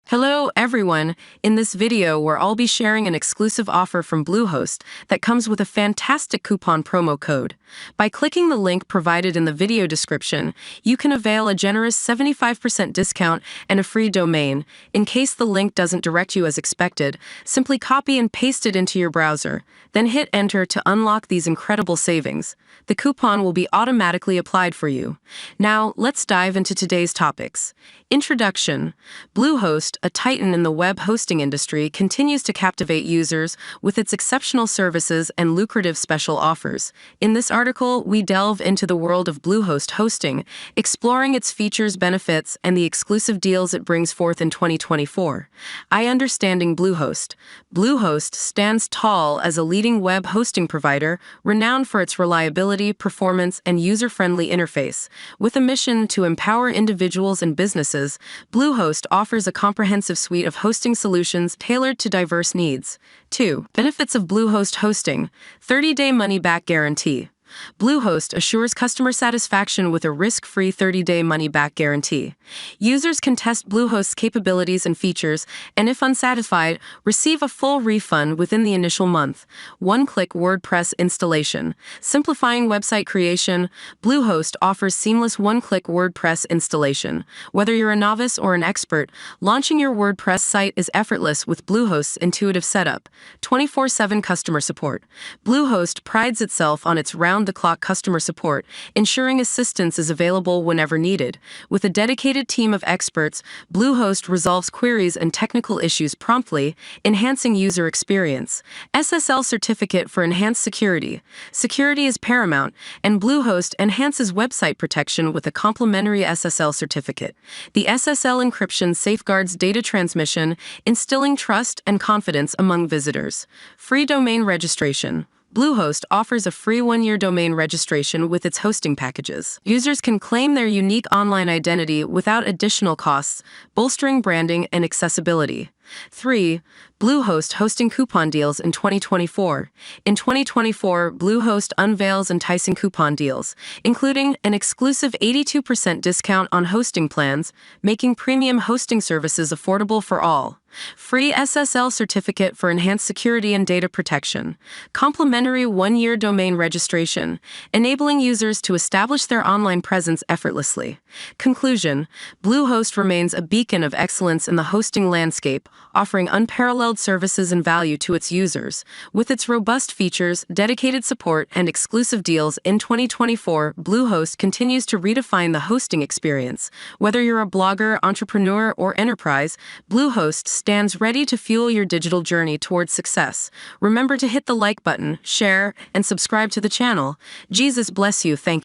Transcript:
Hello everyone! In this video where I'll be sharing an exclusive offer from Bluehost that comes with a fantastic coupon promo code. By clicking the link provided in the video description, you can avail a generous 75% discount and a free domain. In case the link doesn't direct you as expected, simply copy and paste it into your browser, then hit enter to unlock these incredible savings. The coupon will be automatically applied for you. Now, let's dive into today's topics. Introduction. Bluehost, a titan in the web hosting industry, continues to captivate users with its exceptional services and lucrative special offers. In this article, we delve into the world of Bluehost hosting, exploring its features, benefits, and the exclusive deals it brings forth in 2024. Understanding Bluehost. Bluehost stands tall as a leading web hosting provider, renowned for its reliability, performance, and user-friendly interface. With a mission to empower individuals and businesses, Bluehost offers a comprehensive suite of hosting solutions tailored to diverse needs. 2. Benefits of Bluehost hosting. 30-day money-back guarantee. Bluehost assures customer satisfaction with a risk-free 30-day money-back guarantee. Users can test Bluehost's capabilities and features, and if unsatisfied, receive a full refund within the initial month. One-click WordPress installation. Simplifying website creation, Bluehost offers seamless one-click WordPress installation. Whether you're a novice or an expert, launching your WordPress site is effortless with Bluehost's intuitive setup. 24/7 customer support. Bluehost prides itself on its round-the-clock customer support, ensuring assistance is available whenever needed. With a dedicated team of experts, Bluehost resolves queries and technical issues promptly, enhancing user experience. SSL certificate for enhanced security. Security is paramount, and Bluehost enhances website protection with a complimentary SSL certificate. The SSL encryption safeguards data transmission, instilling trust and confidence among visitors. Free domain registration. Bluehost offers a free 1-year domain registration with its hosting packages. Users can claim their unique online identity without additional costs, bolstering branding and accessibility. 3. Bluehost hosting coupon deals in 2024. In 2024, Bluehost unveils enticing coupon deals, including an exclusive 82% discount on hosting plans, making premium hosting services affordable for all. Free SSL certificate for enhanced security and data protection. Complimentary 1-year domain registration, enabling users to establish their online presence effortlessly. Conclusion. Bluehost remains a beacon of excellence in the hosting landscape, offering unparalleled services and value to its users. With its robust features, dedicated support, and exclusive deals in 2024, Bluehost continues to redefine the hosting experience. Whether you're a blogger, entrepreneur, or enterprise, Bluehost stands ready to fuel your digital journey towards success. Remember to hit the like button, share, and subscribe to the channel. Jesus bless you. Thank you.